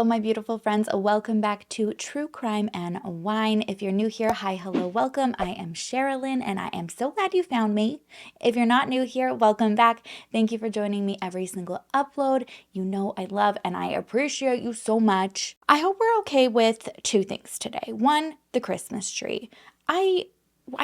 Hello, my beautiful friends. Welcome back to True Crime and Wine. If you're new here, hi, hello, welcome. I am Sherilyn, and I am so glad you found me. If you're not new here, welcome back. Thank you for joining me every single upload. You know I love and I appreciate you so much. I hope we're okay with two things today. One, the Christmas tree. I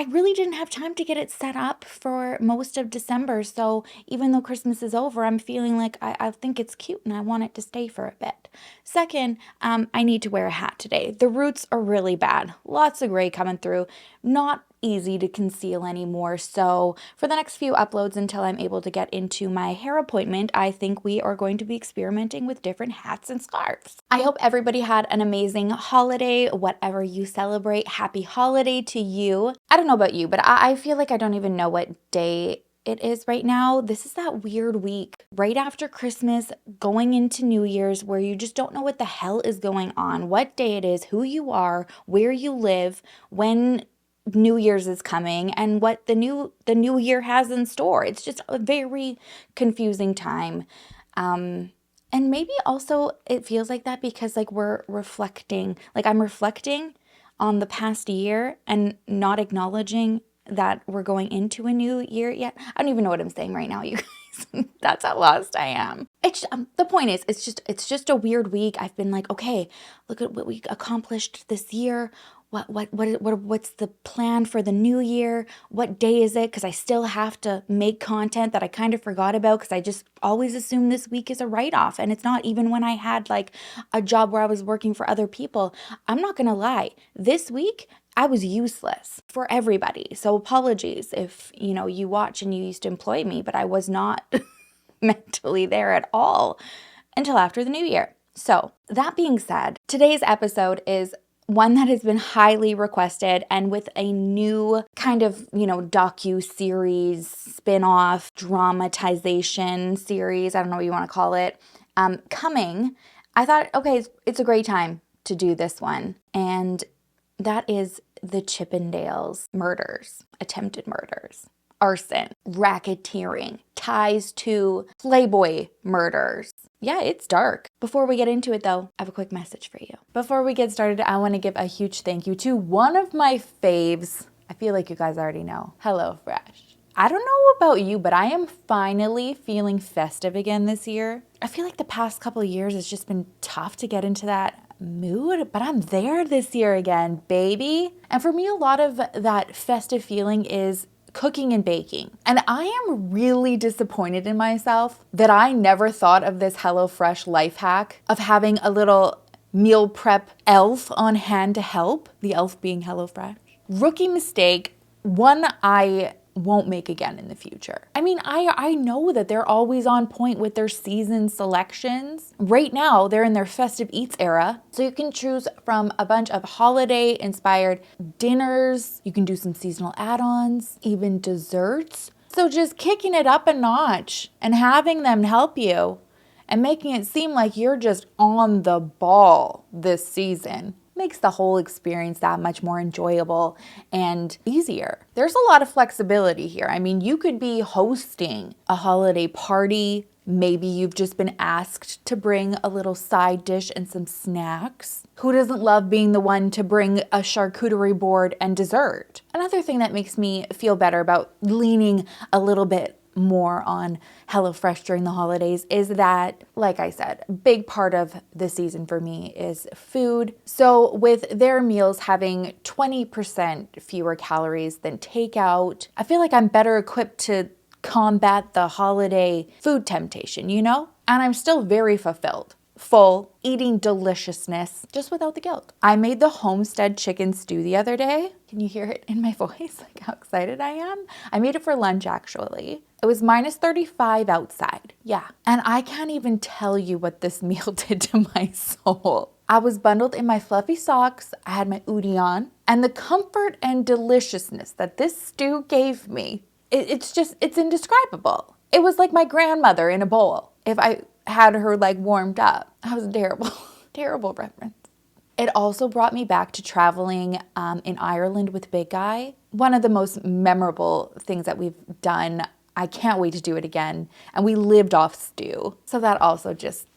really didn't have time to get it set up for most of December, so even though Christmas is over, I'm feeling like I think it's cute and I want it to stay for a bit. Second, I need to wear a hat today. The roots are really bad. Lots of gray coming through. Not easy to conceal anymore, so for the next few uploads until I'm able to get into my hair appointment, I think we are going to be experimenting with different hats and scarves. I hope everybody had an amazing holiday, whatever you celebrate. Happy holiday to you. I don't know about you, but I feel like I don't even know what day it is right now. This is that weird week right after Christmas, going into New Year's, where you just don't know what the hell is going on, what day it is, who you are, where you live, when New Year's is coming, and what the new year has in store. It's just a very confusing time. And maybe also it feels like that because we're reflecting, I'm reflecting on the past year and not acknowledging that we're going into a new year yet. I don't even know what I'm saying right now, you guys. That's how lost I am. It's the point is, it's just a weird week. I've been like, okay, look at what we accomplished this year. What's the plan for the new year? What day is it? Because I still have to make content that I kind of forgot about because I just always assume this week is a write-off, and it's not even when I had a job where I was working for other people. I'm not gonna lie, this week I was useless for everybody. So apologies if you watch and you used to employ me, but I was not mentally there at all until after the new year. So that being said, today's episode is one that has been highly requested, and with a new kind of, docu-series, spin-off, dramatization series, I don't know what you want to call it, coming, I thought, okay, it's a great time to do this one. And that is the Chippendales murders, attempted murders, arson, racketeering, ties to Playboy murders. Yeah, it's dark. Before we get into it though, I have a quick message for you. Before we get started, I want to give a huge thank you to one of my faves. I feel like you guys already know. HelloFresh. I don't know about you, but I am finally feeling festive again this year. I feel like the past couple of years it's just been tough to get into that mood, but I'm there this year again, baby. And for me, a lot of that festive feeling is cooking and baking. And I am really disappointed in myself that I never thought of this HelloFresh life hack of having a little meal prep elf on hand to help, the elf being HelloFresh. Rookie mistake, one I won't make again in the future. I mean, I know that they're always on point with their season selections. Right now, they're in their festive eats era. So you can choose from a bunch of holiday inspired dinners. You can do some seasonal add-ons, even desserts. So just kicking it up a notch and having them help you and making it seem like you're just on the ball this season makes the whole experience that much more enjoyable and easier. There's a lot of flexibility here. I mean, you could be hosting a holiday party. Maybe you've just been asked to bring a little side dish and some snacks. Who doesn't love being the one to bring a charcuterie board and dessert? Another thing that makes me feel better about leaning a little bit more on HelloFresh during the holidays is that, like I said, a big part of the season for me is food. So with their meals having 20% fewer calories than takeout, I feel like I'm better equipped to combat the holiday food temptation, And I'm still very fulfilled. Full, eating deliciousness, just without the guilt. I made the homestead chicken stew the other day. Can you hear it in my voice, how excited I am? I made it for lunch, actually. It was -35 outside. Yeah. And I can't even tell you what this meal did to my soul. I was bundled in my fluffy socks. I had my Udi on. And the comfort and deliciousness that this stew gave me, it's indescribable. It was like my grandmother in a bowl. If I had her warmed up. That was terrible, terrible reference. It also brought me back to traveling in Ireland with Big Guy. One of the most memorable things that we've done. I can't wait to do it again. And we lived off stew. So that also just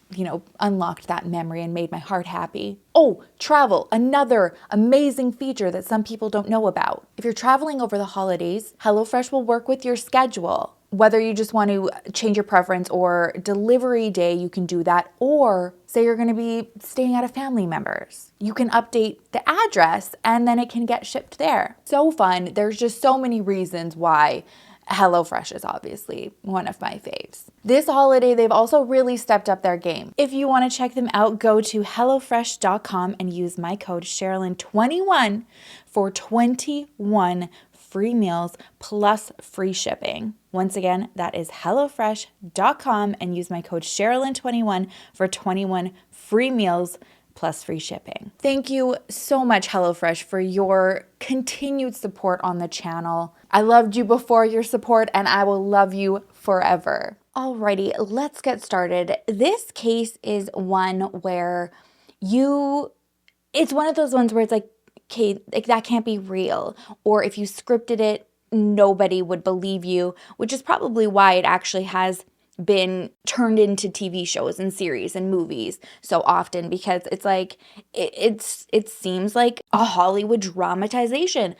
unlocked that memory and made my heart happy. Oh, travel, another amazing feature that some people don't know about. If you're traveling over the holidays, HelloFresh will work with your schedule. Whether you just want to change your preference or delivery day, you can do that. Or say you're going to be staying at a family member's. You can update the address and then it can get shipped there. So fun. There's just so many reasons why HelloFresh is obviously one of my faves. This holiday, they've also really stepped up their game. If you want to check them out, go to HelloFresh.com and use my code Sherilyn21 for 21 free meals plus free shipping. Once again, that is HelloFresh.com and use my code Sherilyn21 for 21 free meals plus free shipping. Thank you so much, HelloFresh, for your continued support on the channel. I loved you before your support, and I will love you forever. Alrighty, let's get started. This case is one where it's one of those ones where it's like, okay, like that can't be real. Or if you scripted it, nobody would believe you, which is probably why it actually has been turned into TV shows and series and movies so often, because it's like it seems like a Hollywood dramatization,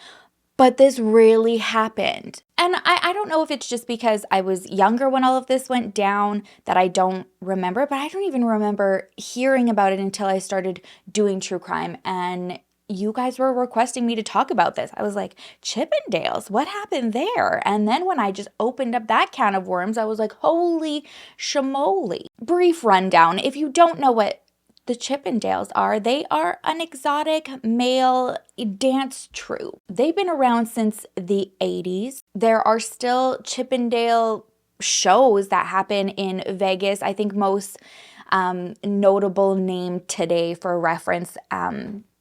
but this really happened. And I don't know if it's just because I was younger when all of this went down that I don't remember, but I don't even remember hearing about it until I started doing true crime and you guys were requesting me to talk about this. I was like, Chippendales, what happened there? And then when I just opened up that can of worms, I was like, holy shamoly. Brief rundown. If you don't know what the Chippendales are, they are an exotic male dance troupe. They've been around since the 80s. There are still Chippendale shows that happen in Vegas. I think most notable name today for reference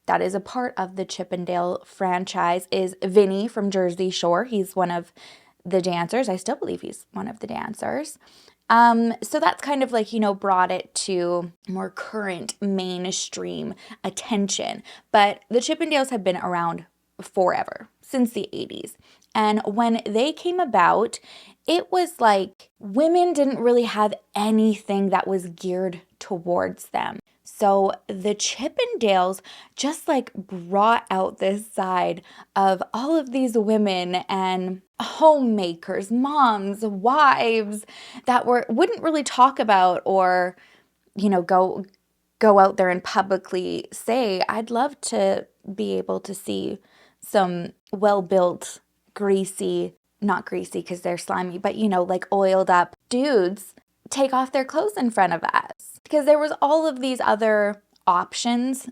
that is a part of the Chippendale franchise is Vinny from Jersey Shore. He's one of the dancers. I still believe he's one of the dancers. So that's kind of like, brought it to more current mainstream attention. But the Chippendales have been around forever, since the 80s. And when they came about, it was like women didn't really have anything that was geared towards them. So the Chippendales just like brought out this side of all of these women and homemakers, moms, wives that wouldn't really talk about or, go out there and publicly say, I'd love to be able to see some well-built, greasy, not greasy because they're slimy, but like oiled up dudes take off their clothes in front of us. Because there was all of these other options,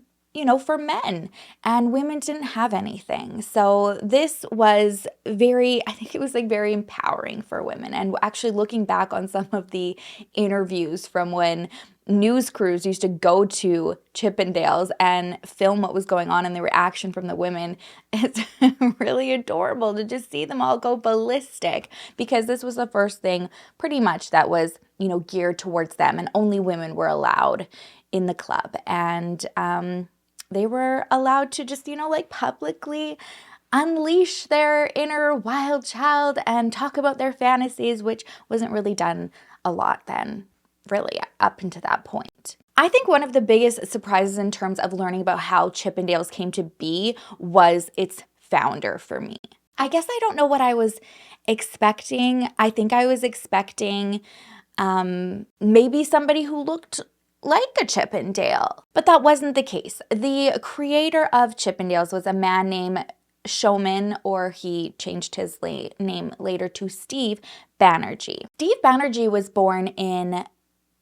for men, and women didn't have anything. So this was I think it was like very empowering for women. And actually looking back on some of the interviews from when news crews used to go to Chippendales and film what was going on and the reaction from the women, it's really adorable to just see them all go ballistic, because this was the first thing pretty much that was, geared towards them, and only women were allowed in the club. And they were allowed to just, like publicly unleash their inner wild child and talk about their fantasies, which wasn't really done a lot then, really, up until that point. I think one of the biggest surprises in terms of learning about how Chippendales came to be was its founder for me. I guess I don't know what I was expecting. I think I was expecting maybe somebody who looked like a Chippendale, but that wasn't the case. The creator of Chippendales was a man named Showman, or he changed his name later to Steve Banerjee. Steve Banerjee was born in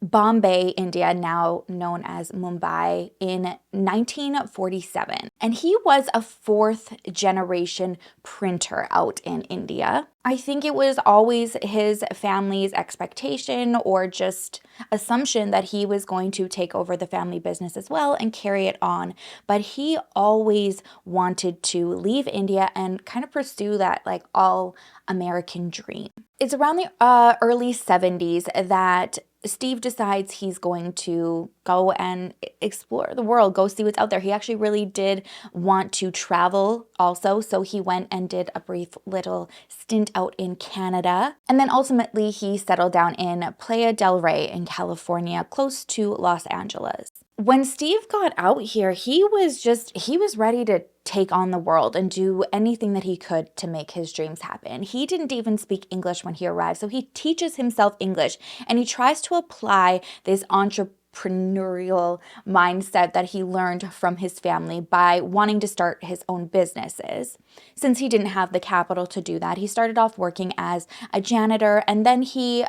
Bombay, India, now known as Mumbai, in 1947. And he was a fourth generation printer out in India. I think it was always his family's expectation or just assumption that he was going to take over the family business as well and carry it on. But he always wanted to leave India and kind of pursue that like all American dream. It's around the early 70s that Steve decides he's going to go and explore the world, go see what's out there. He actually really did want to travel also, so he went and did a brief little stint out in Canada. And then ultimately he settled down in Playa del Rey in California, close to Los Angeles. When Steve got out here, he was ready to take on the world and do anything that he could to make his dreams happen. He didn't even speak English when he arrived, so he teaches himself English, and he tries to apply this entrepreneurial mindset that he learned from his family by wanting to start his own businesses. Since he didn't have the capital to do that, he started off working as a janitor, and then he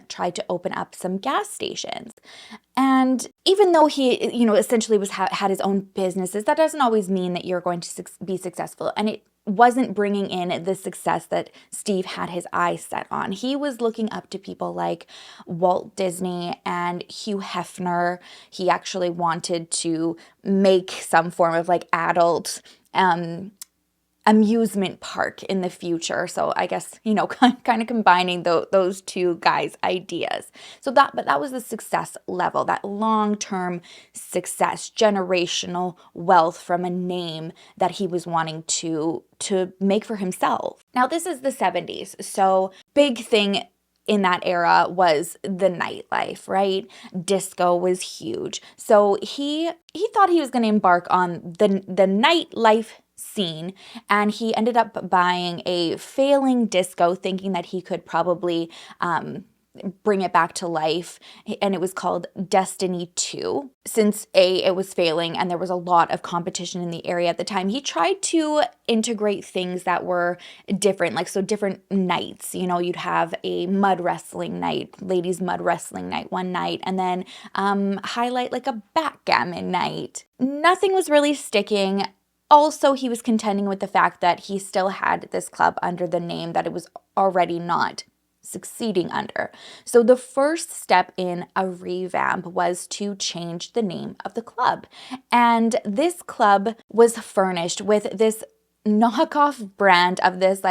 tried to open up some gas stations. And even though he, essentially had his own businesses, that doesn't always mean that you're going to be successful. And it wasn't bringing in the success that Steve had his eyes set on. He was looking up to people like Walt Disney and Hugh Hefner. He actually wanted to make some form of like adult amusement park in the future. So I guess, kind of combining those two guys' ideas. But that was the success level, that long-term success, generational wealth from a name that he was wanting to make for himself. Now, this is the 70s. So big thing in that era was the nightlife, right? Disco was huge. So he thought he was going to embark on the nightlife scene, and he ended up buying a failing disco, thinking that he could probably bring it back to life, and it was called Destiny 2. Since it was failing and there was a lot of competition in the area at the time, he tried to integrate things that were different, different nights. You'd have a mud wrestling night, ladies mud wrestling night one night, and then highlight like a backgammon night. Nothing was really sticking. Also, he was contending with the fact that he still had this club under the name that it was already not succeeding under. So the first step in a revamp was to change the name of the club. And this club was furnished with this knockoff brand of this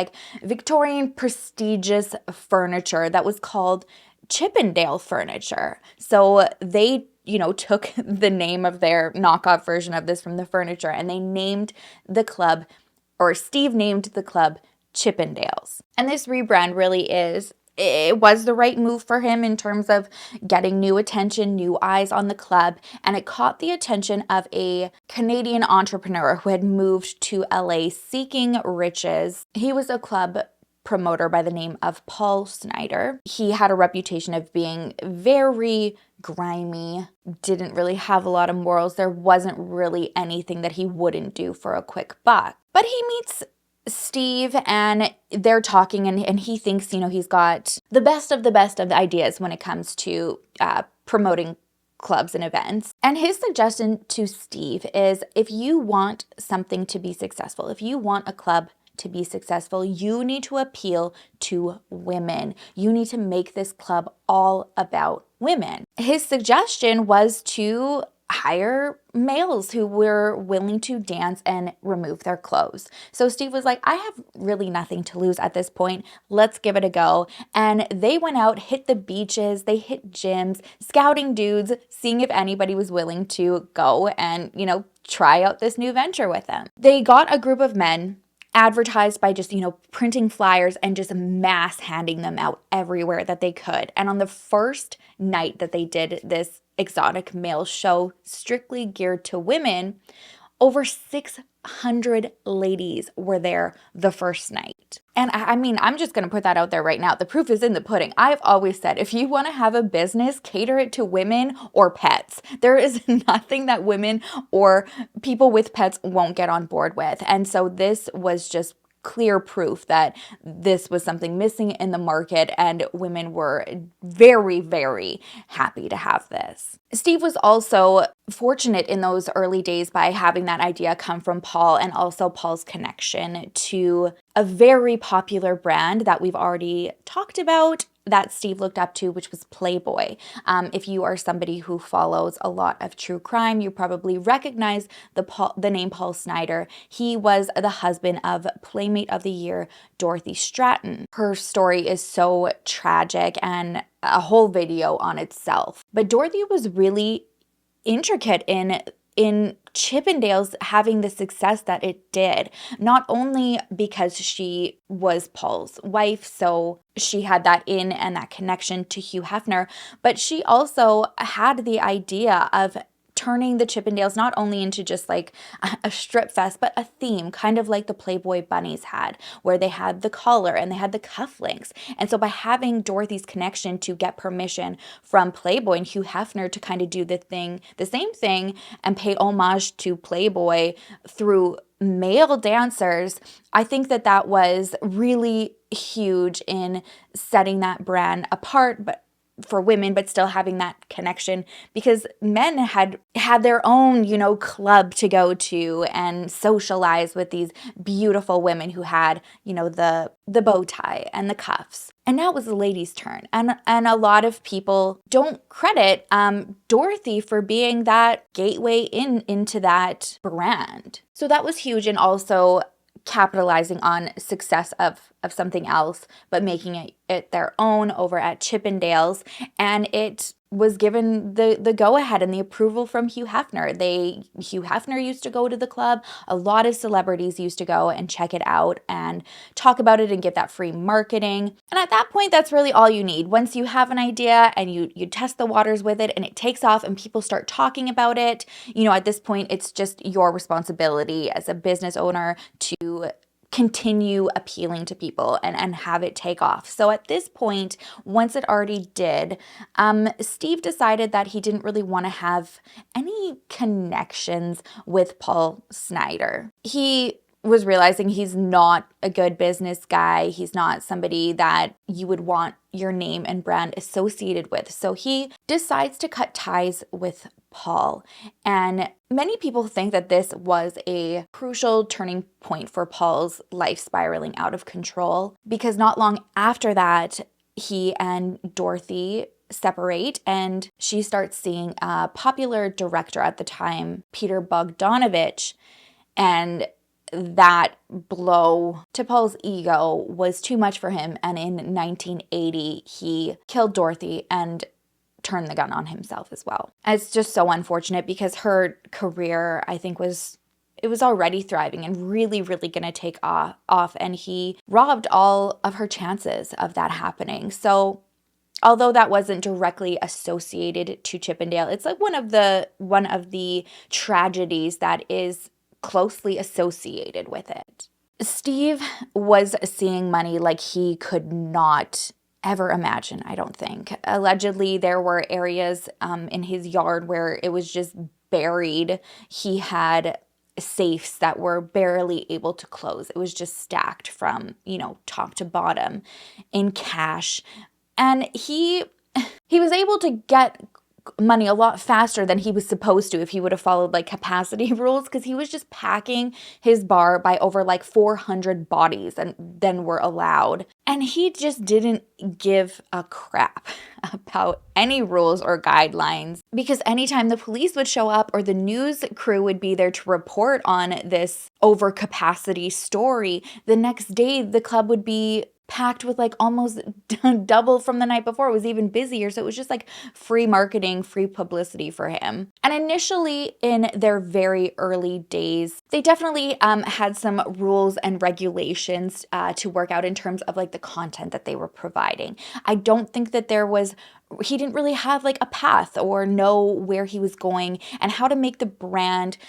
Victorian prestigious furniture that was called Chippendale furniture. So they took the name of their knockoff version of this from the furniture, and they named the club, or Steve named the club, Chippendales. And this rebrand really it was the right move for him in terms of getting new attention, new eyes on the club, and it caught the attention of a Canadian entrepreneur who had moved to LA seeking riches. He was a club promoter by the name of Paul Snider. He had a reputation of being very grimy, didn't really have a lot of morals. There wasn't really anything that he wouldn't do for a quick buck. But he meets Steve and they're talking, and he thinks, he's got the best of the ideas when it comes to promoting clubs and events. And his suggestion to Steve is, if you want something to be successful, if you want a club to be successful, you need to appeal to women. You need to make this club all about women. His suggestion was to hire males who were willing to dance and remove their clothes. So Steve was like, I have really nothing to lose at this point. Let's give it a go. And they went out, hit the beaches, they hit gyms, scouting dudes, seeing if anybody was willing to go and, try out this new venture with them. They got a group of men, advertised by just, printing flyers and just mass handing them out everywhere that they could. And on the first night that they did this exotic male show strictly geared to women, over 600 ladies were there the first night. And I'm just going to put that out there right now. The proof is in the pudding. I've always said, if you want to have a business, cater it to women or pets. There is nothing that women or people with pets won't get on board with. And so this was just clear proof that this was something missing in the market, and women were very, very happy to have this. Steve was also fortunate in those early days by having that idea come from Paul, and also Paul's connection to a very popular brand that we've already talked about that Steve looked up to, which was Playboy. If you are somebody who follows a lot of true crime, you probably recognize the name Paul Snider. He was the husband of Playmate of the Year, Dorothy Stratton. Her story is so tragic and a whole video on itself. But Dorothy was really intricate in Chippendales having the success that it did, not only because she was Paul's wife, so she had that in and that connection to Hugh Hefner, but she also had the idea of turning the Chippendales not only into just like a strip fest, but a theme, kind of like the Playboy bunnies had, where they had the collar and they had the cufflinks. And so by having Dorothy's connection to get permission from Playboy and Hugh Hefner to kind of do the same thing, and pay homage to Playboy through male dancers, I think that was really huge in setting that brand apart, but for women, but still having that connection, because men had their own, club to go to and socialize with these beautiful women who had, the bow tie and the cuffs. And now it was the ladies' turn. And a lot of people don't credit Dorothy for being that gateway into that brand. So that was huge, and also capitalizing on success of something else, but making it their own over at Chippendales. And it was given the go-ahead and the approval from Hugh Hefner. Hugh Hefner used to go to the club. A lot of celebrities used to go and check it out and talk about it and get that free marketing. And at that point, that's really all you need. Once you have an idea and you test the waters with it and it takes off and people start talking about it, at this point, it's just your responsibility as a business owner to continue appealing to people and have it take off. So at this point, once it already did, Steve decided that he didn't really want to have any connections with Paul Snider. He was realizing he's not a good business guy. He's not somebody that you would want your name and brand associated with. So he decides to cut ties with Paul. And many people think that this was a crucial turning point for Paul's life spiraling out of control, because not long after that, he and Dorothy separate, and she starts seeing a popular director at the time, Peter Bogdanovich, and that blow to Paul's ego was too much for him, and in 1980 he killed Dorothy and turned the gun on himself as well. And it's just so unfortunate, because her career, I think, was already thriving and really, really going to take off, and he robbed all of her chances of that happening. So although that wasn't directly associated to Chippendale, it's like one of the tragedies that is closely associated with it. Steve was seeing money like he could not ever imagine, I don't think. Allegedly, there were areas in his yard where it was just buried. He had safes that were barely able to close. It was just stacked from, top to bottom in cash. And he was able to get money a lot faster than he was supposed to if he would have followed like capacity rules, because he was just packing his bar by over like 400 bodies and then were allowed. And he just didn't give a crap about any rules or guidelines, because anytime the police would show up or the news crew would be there to report on this overcapacity story, the next day the club would be packed with like almost double from the night before. It was even busier. So it was just like free marketing, free publicity for him. And initially, in their very early days, they definitely had some rules and regulations to work out in terms of like the content that they were providing. I don't think that he didn't really have like a path or know where he was going and how to make the brand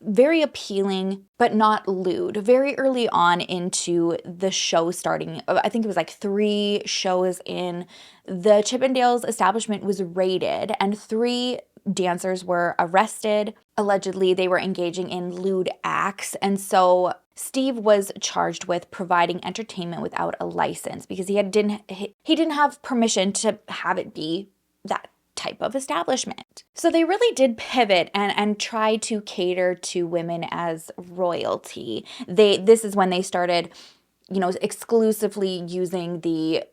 very appealing, but not lewd. Very early on into the show starting, I think it was like 3 shows in, the Chippendales establishment was raided and 3 dancers were arrested. Allegedly, they were engaging in lewd acts. And so Steve was charged with providing entertainment without a license, because he didn't have permission to have it be that type of establishment. So they really did pivot and try to cater to women as royalty. This is when they started, exclusively using the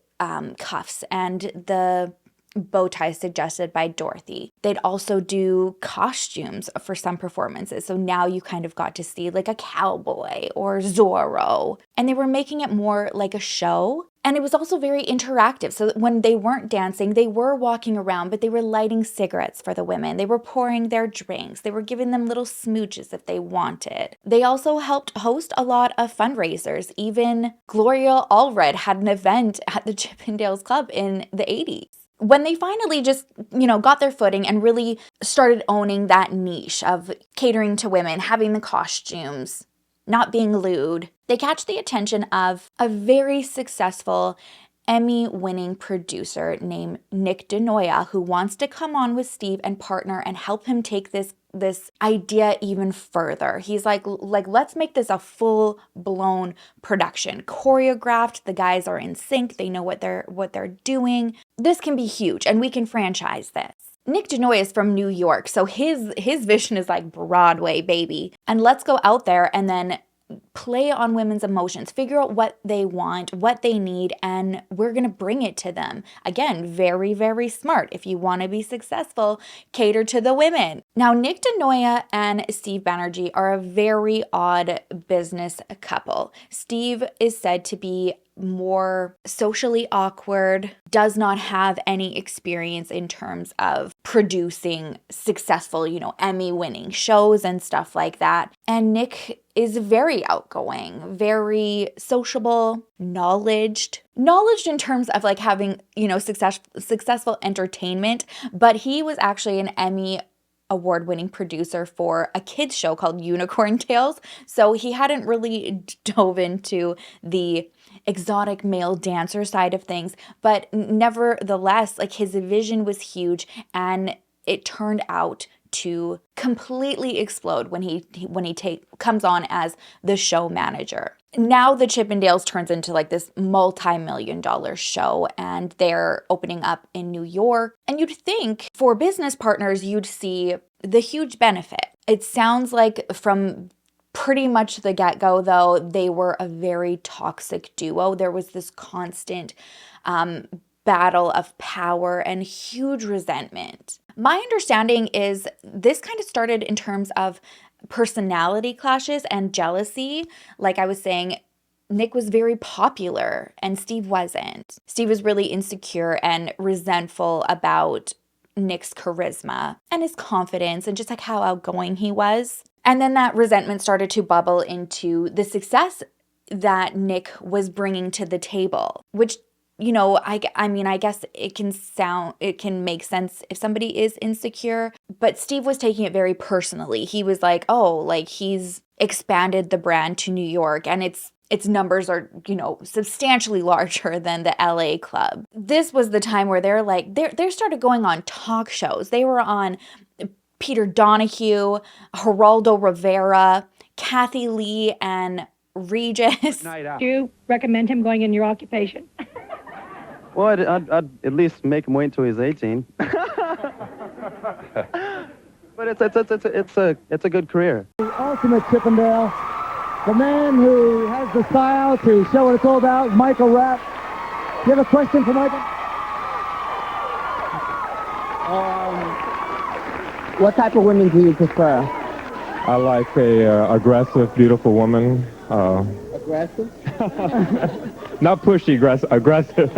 cuffs and the bow ties suggested by Dorothy. They'd also do costumes for some performances. So now you kind of got to see like a cowboy or Zorro. And they were making it more like a show. And it was also very interactive. So that when they weren't dancing, they were walking around, but they were lighting cigarettes for the women. They were pouring their drinks. They were giving them little smooches if they wanted. They also helped host a lot of fundraisers. Even Gloria Allred had an event at the Chippendales Club in the 80s. When they finally just, got their footing and really started owning that niche of catering to women, having the costumes, not being lewd, they catch the attention of a very successful Emmy-winning producer named Nick Denoya, who wants to come on with Steve and partner and help him take this idea even further. He's like, let's make this a full-blown production. Choreographed, the guys are in sync, they know what they're doing. This can be huge, and we can franchise this. Nick Denoya is from New York, so his vision is like Broadway, baby. And let's go out there and then play on women's emotions, figure out what they want, what they need, and we're going to bring it to them. Again, very, very smart. If you want to be successful, cater to the women. Now, Nick Denoya and Steve Banerjee are a very odd business couple. Steve is said to be more socially awkward, does not have any experience in terms of producing successful, Emmy-winning shows and stuff like that. And Nick is very outgoing, very sociable, knowledged in terms of like having, successful entertainment, but he was actually an Emmy award-winning producer for a kids show called Unicorn Tales. So he hadn't really dove into the exotic male dancer side of things, but nevertheless, like his vision was huge, and it turned out to completely explode when he comes on as the show manager. Now the Chippendales turns into like this multi-million-dollar show, and they're opening up in New York. And you'd think for business partners, you'd see the huge benefit. It sounds like from pretty much the get-go, though, they were a very toxic duo. There was this constant battle of power and huge resentment. My understanding is this kind of started in terms of personality clashes and jealousy. Like I was saying, Nick was very popular and Steve wasn't. Steve was really insecure and resentful about Nick's charisma and his confidence and just like how outgoing he was. And then that resentment started to bubble into the success that Nick was bringing to the table, which, I guess it can make sense if somebody is insecure, but Steve was taking it very personally. He was like, oh, like he's expanded the brand to New York and its numbers are, substantially larger than the LA club. This was the time where they started going on talk shows. They were on Peter Donahue, Geraldo Rivera, Kathy Lee, and Regis. Do you recommend him going in your occupation? Well, I'd at least make him wait until he's 18. But it's a good career. The ultimate Chippendale, the man who has the style to show what it's all about, Michael Rapp. Do you have a question for Michael? What type of women do you prefer? I like a aggressive, beautiful woman. Aggressive? Not pushy, aggressive.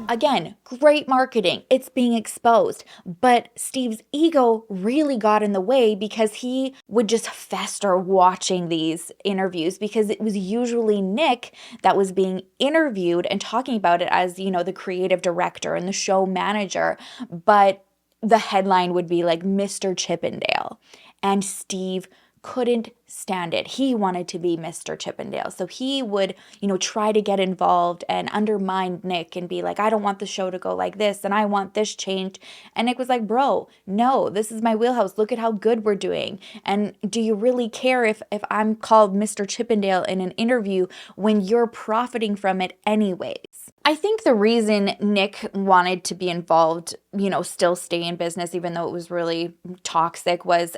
Again, great marketing. It's being exposed. But Steve's ego really got in the way because he would just fester watching these interviews because it was usually Nick that was being interviewed and talking about it as, the creative director and the show manager. But the headline would be like Mr. Chippendale. And Steve couldn't stand it. He wanted to be Mr. Chippendale. So he would, try to get involved and undermine Nick and be like, I don't want the show to go like this and I want this changed. And Nick was like, bro, no, this is my wheelhouse. Look at how good we're doing. And do you really care if I'm called Mr. Chippendale in an interview when you're profiting from it anyways? I think the reason Nick wanted to be involved, still stay in business, even though it was really toxic, was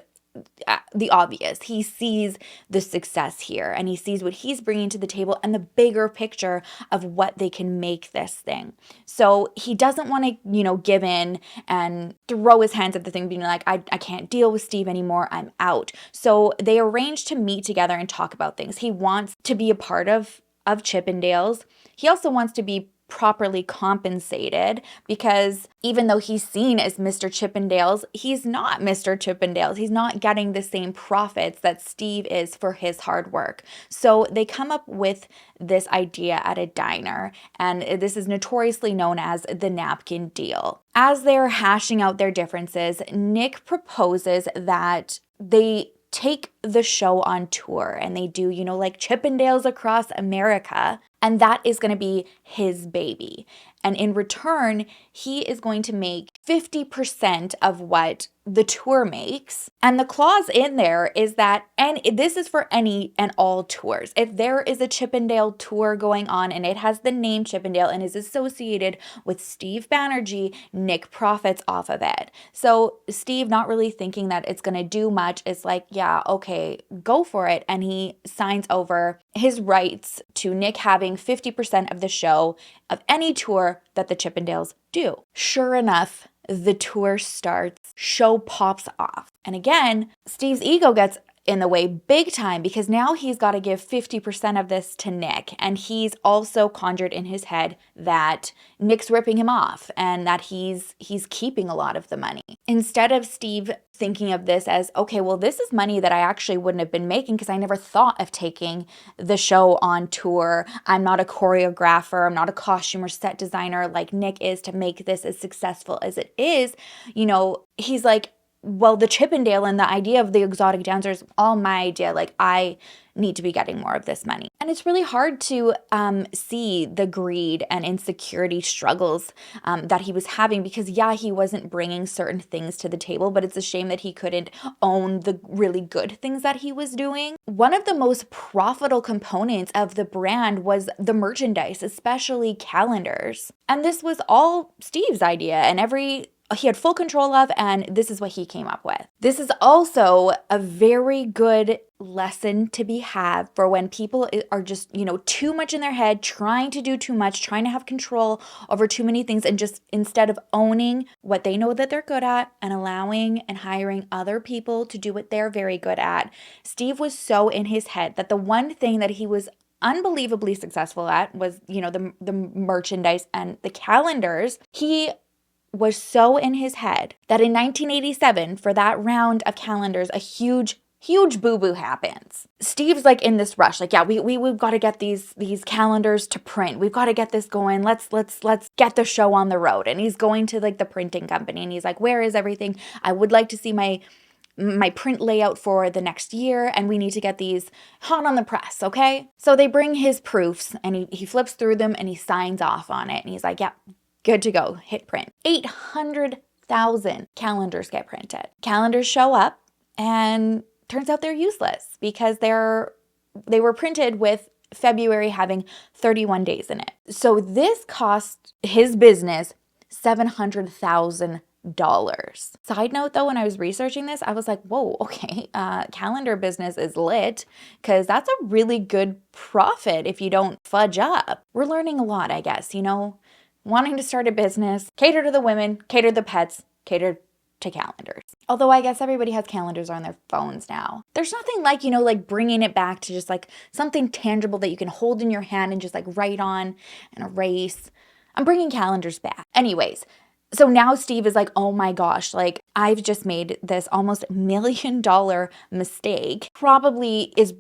the obvious. He sees the success here, and he sees what he's bringing to the table and the bigger picture of what they can make this thing. So he doesn't want to, give in and throw his hands at the thing, being like, I can't deal with Steve anymore. I'm out. So they arrange to meet together and talk about things. He wants to be a part of Chippendales. He also wants to be properly compensated, because even though he's seen as Mr. Chippendales, he's not Mr. Chippendales. He's not getting the same profits that Steve is for his hard work. So they come up with this idea at a diner, and this is notoriously known as the Napkin Deal. As they're hashing out their differences, Nick proposes that they take the show on tour, and they do, like Chippendales across America, and that is going to be his baby. And in return, he is going to make 50% of what the tour makes. And the clause in there is that, and this is for any and all tours, if there is a Chippendale tour going on and it has the name Chippendale and is associated with Steve Banerjee, Nick profits off of it. So Steve, not really thinking that it's going to do much, is like, yeah, okay, go for it. And he signs over his rights to Nick having 50% of the show of any tour that the Chippendales do. Sure enough, the tour starts, show pops off. And again, Steve's ego gets in the way big time, because now he's got to give 50% of this to Nick. And he's also conjured in his head that Nick's ripping him off and that he's keeping a lot of the money. Instead of Steve thinking of this as, okay, well, this is money that I actually wouldn't have been making because I never thought of taking the show on tour. I'm not a choreographer. I'm not a costume or set designer like Nick is to make this as successful as it is. He's like, well, the Chippendale and the idea of the exotic dancers, all my idea. Like, I need to be getting more of this money. And it's really hard to see the greed and insecurity struggles that he was having, because, yeah, he wasn't bringing certain things to the table, but it's a shame that he couldn't own the really good things that he was doing. One of the most profitable components of the brand was the merchandise, especially calendars. And this was all Steve's idea, and he had full control of, and this is what he came up with. This is also a very good lesson to be had for when people are just, too much in their head, trying to do too much, trying to have control over too many things, and just instead of owning what they know that they're good at and allowing and hiring other people to do what they're very good at. Steve was so in his head that the one thing that he was unbelievably successful at was, the merchandise and the calendars. He was so in his head that in 1987, for that round of calendars, a huge boo-boo happens. Steve's like in this rush, like, yeah, we've got to get these calendars to print. We've got to get this going. Let's get the show on the road. And he's going to like the printing company, and he's like, where is everything? I would like to see my print layout for the next year, and we need to get these hot on the press, okay? So they bring his proofs, and he flips through them, and he signs off on it, and he's like, yeah, good to go, hit print. 800,000 calendars get printed. Calendars show up, and turns out they're useless because they were printed with February having 31 days in it. So this cost his business $700,000. Side note though, when I was researching this, I was like, whoa, okay, calendar business is lit, because that's a really good profit if you don't fudge up. We're learning a lot, I guess, wanting to start a business, cater to the women, cater to the pets, cater to calendars. Although I guess everybody has calendars on their phones now. There's nothing like, like bringing it back to just like something tangible that you can hold in your hand and just like write on and erase. I'm bringing calendars back. Anyways, so now Steve is like, oh my gosh, like I've just made this almost $1 million mistake. Probably is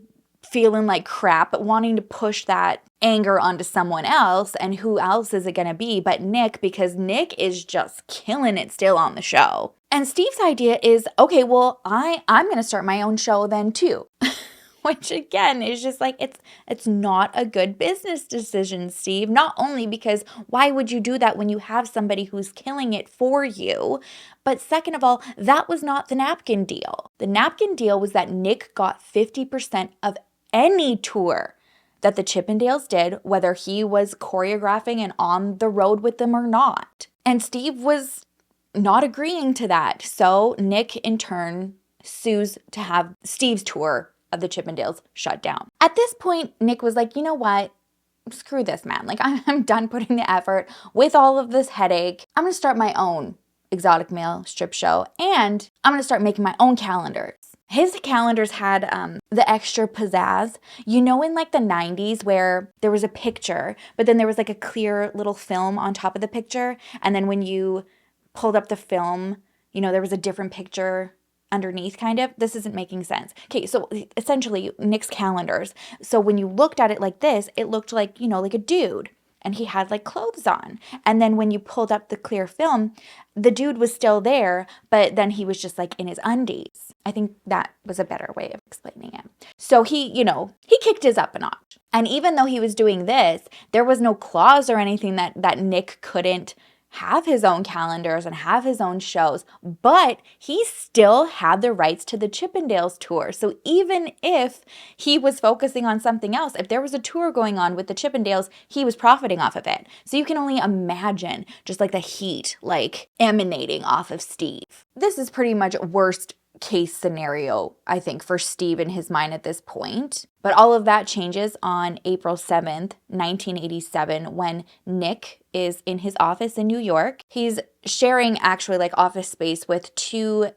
feeling like crap, but wanting to push that anger onto someone else. And who else is it going to be but Nick, because Nick is just killing it still on the show. And Steve's idea is, okay, well, I'm going to start my own show then too. Which again is just like, it's not a good business decision, Steve. Not only because why would you do that when you have somebody who's killing it for you? But second of all, that was not the Napkin Deal. The Napkin Deal was that Nick got 50% of any tour that the Chippendales did, whether he was choreographing and on the road with them or not. And Steve was not agreeing to that. So Nick, in turn, sues to have Steve's tour of the Chippendales shut down. At this point, Nick was like, you know what? Screw this, man. Like, I'm done putting the effort with all of this headache. I'm going to start my own exotic male strip show, and I'm going to start making my own calendars. His calendars had the extra pizzazz. You know, in like the 90s where there was a picture, but then there was like a clear little film on top of the picture. And then when you pulled up the film, you know, there was a different picture underneath, kind of. This isn't making sense. Okay, so essentially Nick's calendars. So when you looked at it like this, it looked like, you know, like a dude. And he had like clothes on. And then when you pulled up the clear film, the dude was still there, but then he was just like in his undies. I think that was a better way of explaining it. So he, you know, he kicked his up a notch. And even though he was doing this, there was no clause or anything that Nick couldn't have his own calendars and have his own shows, but he still had the rights to the Chippendales tour. So even if he was focusing on something else, if there was a tour going on with the Chippendales, he was profiting off of it. So you can only imagine just like the heat like emanating off of Steve. This is pretty much worst case scenario, I think, for Steve in his mind at this point. But all of that changes on April 7th, 1987, when Nick is in his office in New York. He's sharing actually like office space with two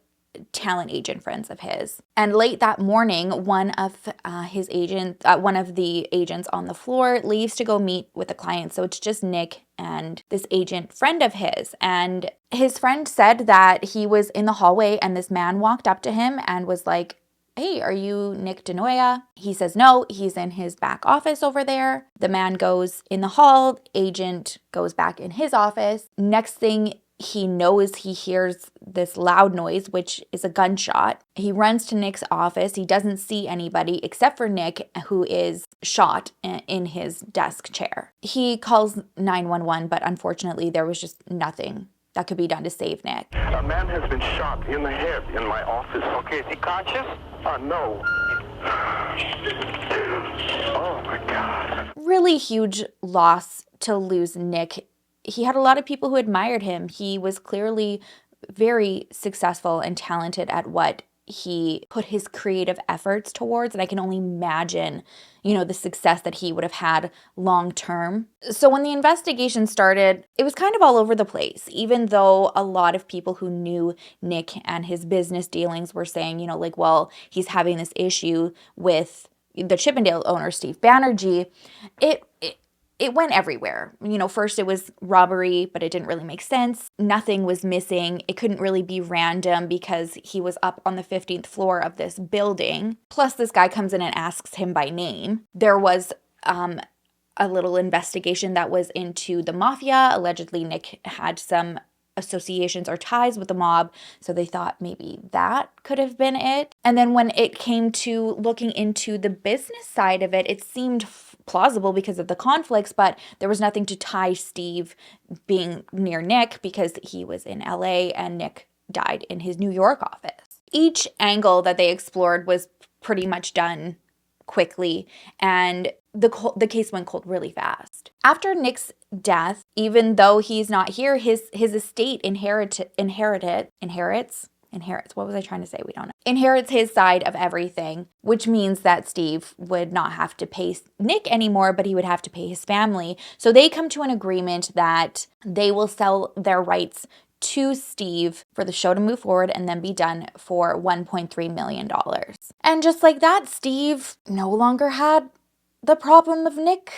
talent agent friends of his. And late that morning, one of the agents on the floor leaves to go meet with a client. So it's just Nick and this agent friend of his. And his friend said that he was in the hallway and this man walked up to him and was like, "Hey, are you Nick Denoya?" He says no, he's in his back office over there. The man goes in the hall, agent goes back in his office. Next thing he knows, he hears this loud noise, which is a gunshot. He runs to Nick's office. He doesn't see anybody except for Nick, who is shot in his desk chair. He calls 911, but unfortunately there was just nothing that could be done to save Nick. A man has been shot in the head in my office. Okay, is he conscious? No. Oh my God. Really huge loss to lose Nick. He had a lot of people who admired him. He was clearly very successful and talented at what he put his creative efforts towards. And I can only imagine, you know, the success that he would have had long term. So when the investigation started, it was kind of all over the place, even though a lot of people who knew Nick and his business dealings were saying, you know, like, well, he's having this issue with the Chippendale owner, Steve Banerjee. It went everywhere. You know, first it was robbery, but it didn't really make sense. Nothing was missing. It couldn't really be random because he was up on the 15th floor of this building. Plus, this guy comes in and asks him by name. There was a little investigation that was into the mafia. Allegedly, Nick had some associations or ties with the mob, so they thought maybe that could have been it. And then when it came to looking into the business side of it, it seemed plausible because of the conflicts, but there was nothing to tie Steve being near Nick because he was in LA and Nick died in his New York office. Each angle that they explored was pretty much done quickly, and the case went cold really fast. After Nick's death, even though he's not here, his estate inherits, what was I trying to say? We don't know. Inherits his side of everything, which means that Steve would not have to pay Nick anymore, but he would have to pay his family. So they come to an agreement that they will sell their rights to Steve for the show to move forward and then be done for $1.3 million. And just like that, Steve no longer had the problem of Nick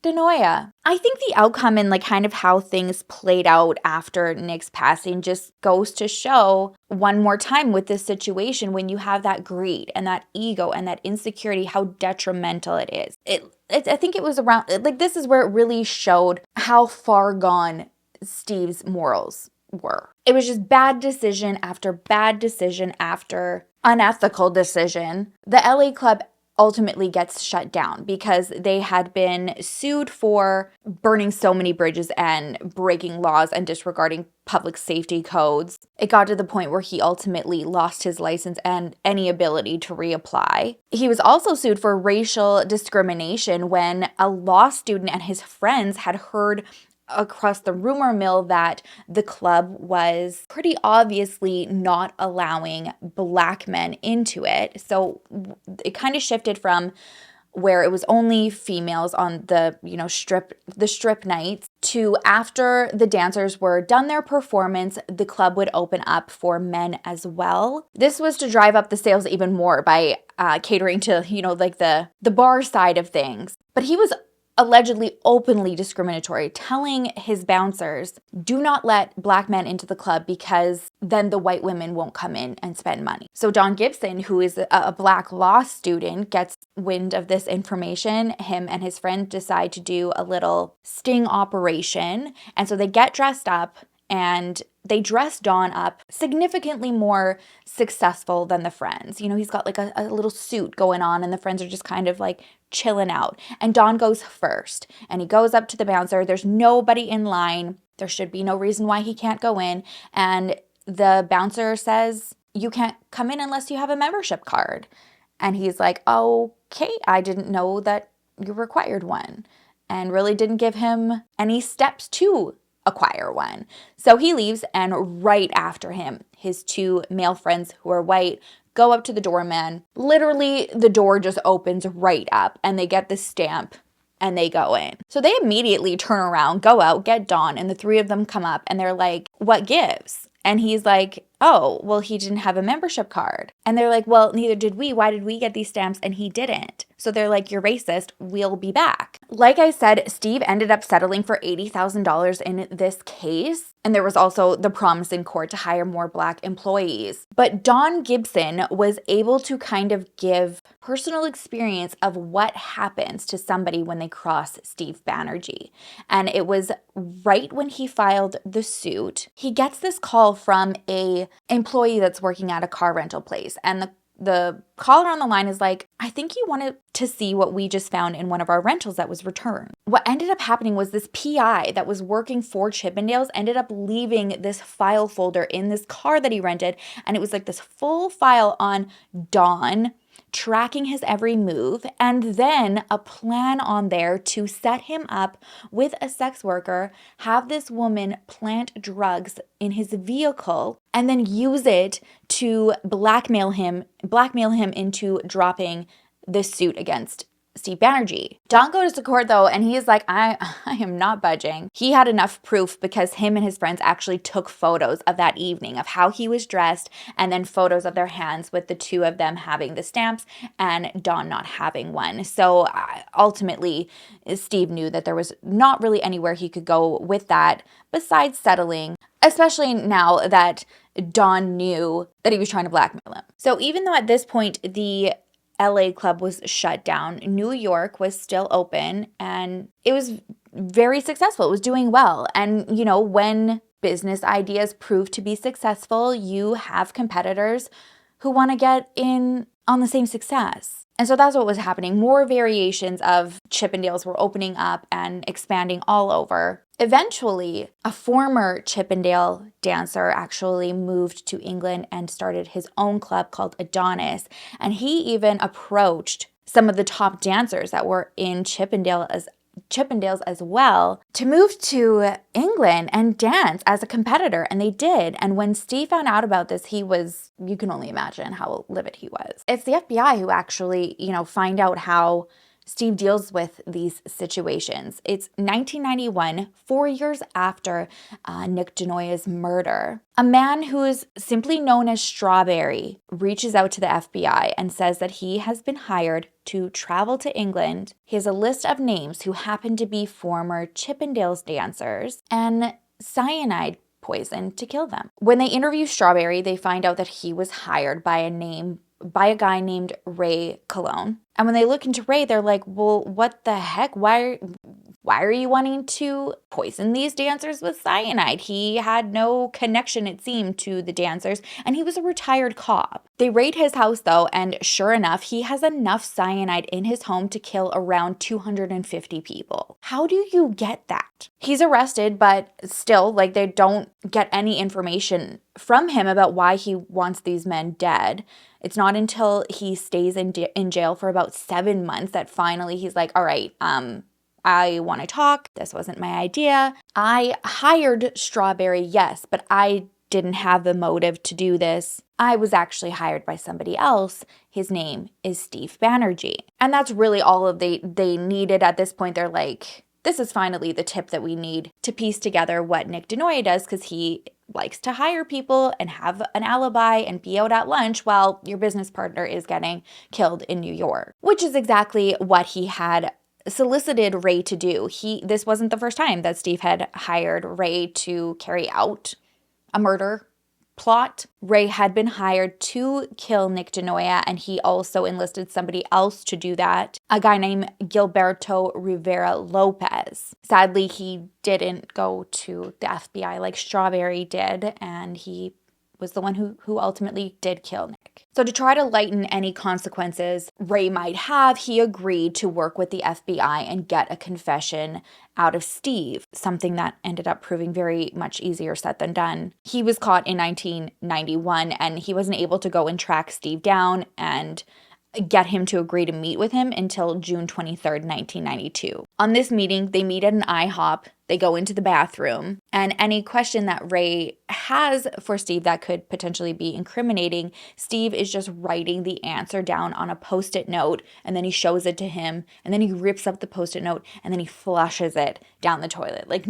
Denoya. I think the outcome and like kind of how things played out after Nick's passing just goes to show one more time with this situation, when you have that greed and that ego and that insecurity, how detrimental it is. I think it was around, like, this is where it really showed how far gone Steve's morals were. It was just bad decision after unethical decision. The LA Club ultimately gets shut down because they had been sued for burning so many bridges and breaking laws and disregarding public safety codes. It got to the point where he ultimately lost his license and any ability to reapply. He was also sued for racial discrimination when a law student and his friends had heard across the rumor mill that the club was pretty obviously not allowing black men into it. So it kind of shifted from where it was only females on the, strip nights, to after the dancers were done their performance, the club would open up for men as well. This was to drive up the sales even more by catering to, like the bar side of things. But he was allegedly openly discriminatory, telling his bouncers, do not let black men into the club because then the white women won't come in and spend money. So Don Gibson, who is a black law student, gets wind of this information. Him and his friend decide to do a little sting operation. And so they get dressed up and they dress Don up significantly more successful than the friends. He's got like a little suit going on and the friends are just kind of like chilling out. And Don goes first and he goes up to the bouncer. There's nobody in line. There should be no reason why he can't go in. And the bouncer says, you can't come in unless you have a membership card. And he's like, okay, I didn't know that you required one. And really didn't give him any steps to acquire one. So he leaves, and right after him, his two male friends who are white go up to the doorman. Literally, the door just opens right up and they get the stamp and they go in. So they immediately turn around, go out, get Don, and the three of them come up and they're like, what gives? And he's like, oh, well, he didn't have a membership card. And they're like, well, neither did we. Why did we get these stamps and he didn't? So they're like, you're racist. We'll be back. Like I said, Steve ended up settling for $80,000 in this case. And there was also the promise in court to hire more black employees. But Don Gibson was able to kind of give personal experience of what happens to somebody when they cross Steve Banerjee. And it was right when he filed the suit, he gets this call from a employee that's working at a car rental place. And the caller on the line is like, I think you wanted to see what we just found in one of our rentals that was returned. What ended up happening was this PI that was working for Chippendales ended up leaving this file folder in this car that he rented. And it was like this full file on Don, tracking his every move, and then a plan on there to set him up with a sex worker, have this woman plant drugs in his vehicle, and then use it to blackmail him into dropping the suit against Steve Banerjee. Don goes to court though, and he is like, I am not budging. He had enough proof because him and his friends actually took photos of that evening of how he was dressed, and then photos of their hands with the two of them having the stamps and Don not having one. So ultimately, Steve knew that there was not really anywhere he could go with that besides settling, especially now that Don knew that he was trying to blackmail him. So even though at this point the LA club was shut down, New York was still open and it was very successful. It was doing well. And, when business ideas prove to be successful, you have competitors who want to get in on the same success. And so that's what was happening. More variations of Chippendales were opening up and expanding all over. Eventually, a former Chippendale dancer actually moved to England and started his own club called Adonis. And he even approached some of the top dancers that were in Chippendales as well to move to England and dance as a competitor. And they did. And when Steve found out about this, you can only imagine how livid he was. It's the FBI who actually, find out how Steve deals with these situations. It's 1991, 4 years after Nick Denoya's murder. A man who is simply known as Strawberry reaches out to the FBI and says that he has been hired to travel to England. He has a list of names who happen to be former Chippendales dancers and cyanide poison to kill them. When they interview Strawberry, they find out that he was hired by a guy named Ray Cologne. And when they look into Ray, they're like, well, what the heck? Why are you wanting to poison these dancers with cyanide? He had no connection, it seemed, to the dancers, and he was a retired cop. They raid his house, though, and sure enough, he has enough cyanide in his home to kill around 250 people. How do you get that? He's arrested, but still, they don't get any information from him about why he wants these men dead. It's not until he stays in jail for about 7 months that finally he's like, all right, I want to talk. This wasn't my idea. I hired Strawberry, yes, but I didn't have the motive to do this. I was actually hired by somebody else. His name is Steve Banerjee. And that's really all of they needed at this point. They're like, this is finally the tip that we need to piece together what Nick Denoya does, because he likes to hire people and have an alibi and be out at lunch while your business partner is getting killed in New York, which is exactly what he had solicited Ray to do. This wasn't the first time that Steve had hired Ray to carry out a murder plot. Ray had been hired to kill Nick Denoya, and he also enlisted somebody else to do that, a guy named Gilberto Rivera Lopez. Sadly, he didn't go to the FBI like Strawberry did, and he was the one who ultimately did kill Nick. So to try to lighten any consequences Ray might have, he agreed to work with the FBI and get a confession out of Steve, something that ended up proving very much easier said than done. He was caught in 1991, and he wasn't able to go and track Steve down and get him to agree to meet with him until June 23rd, 1992. On this meeting, they meet at an IHOP, they go into the bathroom, and any question that Ray has for Steve that could potentially be incriminating, Steve is just writing the answer down on a Post-it note, and then he shows it to him, and then he rips up the Post-it note, and then he flushes it down the toilet. Like,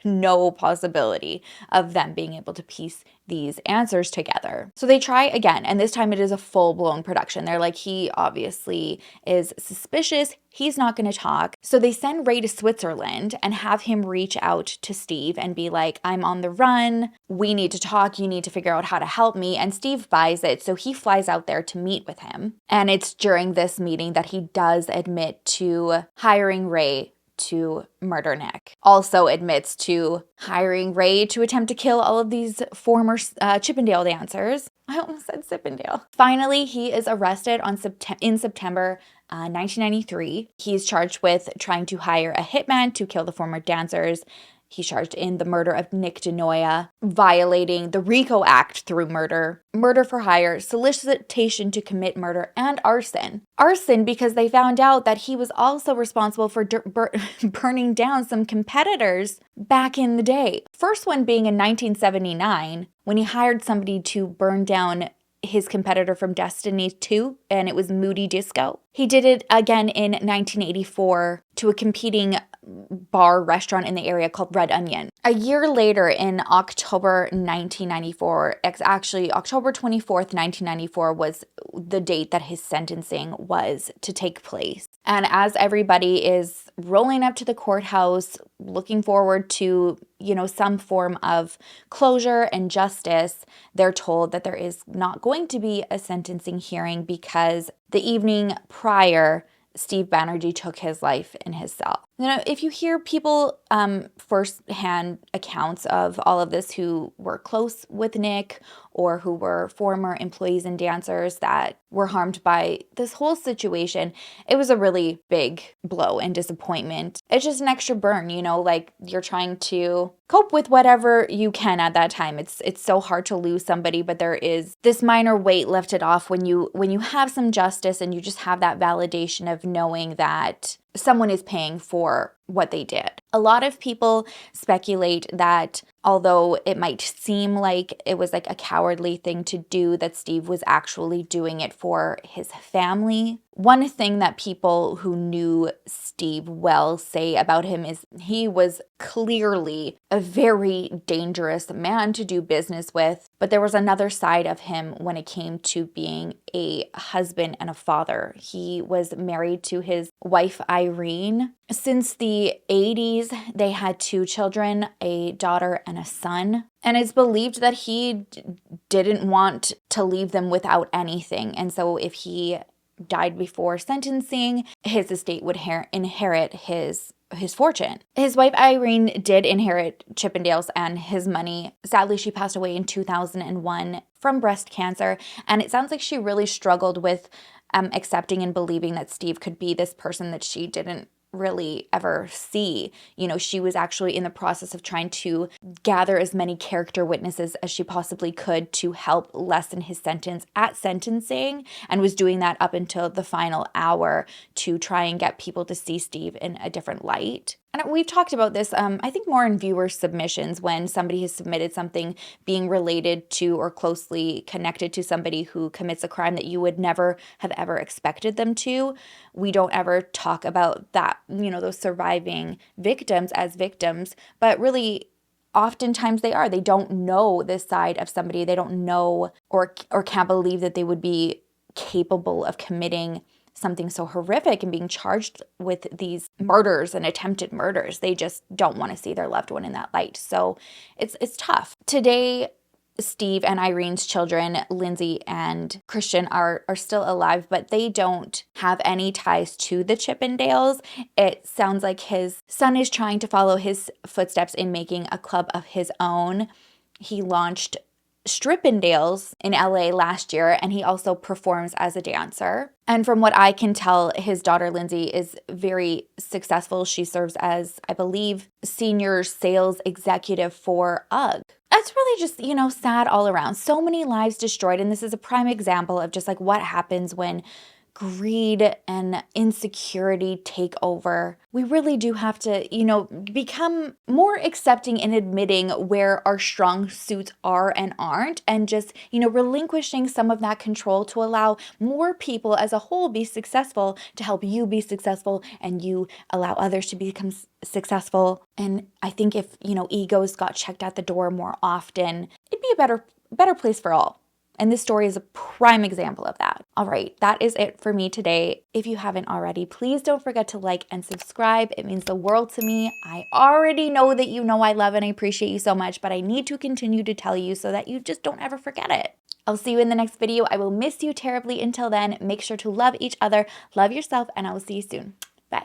no possibility of them being able to piece these answers together. So they try again, and this time it is a full-blown production. They're like, he obviously is suspicious. He's not going to talk. So they send Ray to Switzerland and have him reach out to Steve and be like, I'm on the run. We need to talk. You need to figure out how to help me. And Steve buys it. So he flies out there to meet with him. And it's during this meeting that he does admit to hiring Ray to murder Nick. Also admits to hiring Ray to attempt to kill all of these former Chippendale dancers. I almost said Chippendale. Finally, he is arrested in September 1993. He's charged with trying to hire a hitman to kill the former dancers. He's charged in the murder of Nick Denoya, violating the RICO Act through murder, murder for hire, solicitation to commit murder, and arson. Arson because they found out that he was also responsible for burning down some competitors back in the day. First one being in 1979, when he hired somebody to burn down his competitor from Destiny 2, and it was Moody Disco. He did it again in 1984 to a competing bar restaurant in the area called Red Onion. A year later, in October 1994, actually October 24th, 1994 was the date that his sentencing was to take place. And as everybody is rolling up to the courthouse, looking forward to, some form of closure and justice, they're told that there is not going to be a sentencing hearing because the evening prior, Steve Banerjee took his life in his cell. If you hear people first-hand accounts of all of this who were close with Nick or who were former employees and dancers that were harmed by this whole situation, it was a really big blow and disappointment. It's just an extra burn, like you're trying to cope with whatever you can at that time. It's so hard to lose somebody, but there is this minor weight lifted off when you have some justice and you just have that validation of knowing that someone is paying for what they did. A lot of people speculate that although it might seem like it was like a cowardly thing to do, that Steve was actually doing it for his family. One thing that people who knew Steve well say about him is he was clearly a very dangerous man to do business with, but there was another side of him when it came to being a husband and a father. He was married to his wife, Irene. Since the 80s, they had 2 children, a daughter and a son. And it's believed that he didn't want to leave them without anything. And so if he died before sentencing, his estate would inherit his fortune. His wife Irene did inherit Chippendales and his money. Sadly, she passed away in 2001 from breast cancer, and it sounds like she really struggled with accepting and believing that Steve could be this person that she didn't really ever see. You know, she was actually in the process of trying to gather as many character witnesses as she possibly could to help lessen his sentence at sentencing, and was doing that up until the final hour to try and get people to see Steve in a different light. And we've talked about this, I think, more in viewer submissions, when somebody has submitted something being related to or closely connected to somebody who commits a crime that you would never have ever expected them to. We don't ever talk about that, you know, those surviving victims as victims, but really oftentimes they are. They don't know this side of somebody. They don't know or can't believe that they would be capable of committing something so horrific and being charged with these murders and attempted murders. They just don't want to see their loved one in that light. So it's tough. Today, Steve and Irene's children, Lindsay and Christian, are still alive, but they don't have any ties to the Chippendales. It sounds like his son is trying to follow his footsteps in making a club of his own. He launched Chippendales in LA last year, and he also performs as a dancer. And from what I can tell, his daughter Lindsay is very successful. She serves as, I believe, senior sales executive for UGG. That's really just, you know, sad all around. So many lives destroyed, and this is a prime example of just like what happens when greed and insecurity take over. We really do have to, you know, become more accepting in admitting where our strong suits are and aren't, and just, you know, relinquishing some of that control to allow more people as a whole be successful, to help you be successful and you allow others to become successful. And I think if, you know, egos got checked at the door more often, it'd be a better place for all. And this story is a prime example of that. All right, that is it for me today. If you haven't already, please don't forget to like and subscribe. It means the world to me. I already know that you know I love and I appreciate you so much, but I need to continue to tell you so that you just don't ever forget it. I'll see you in the next video. I will miss you terribly. Until then, make sure to love each other, love yourself, and I will see you soon. Bye.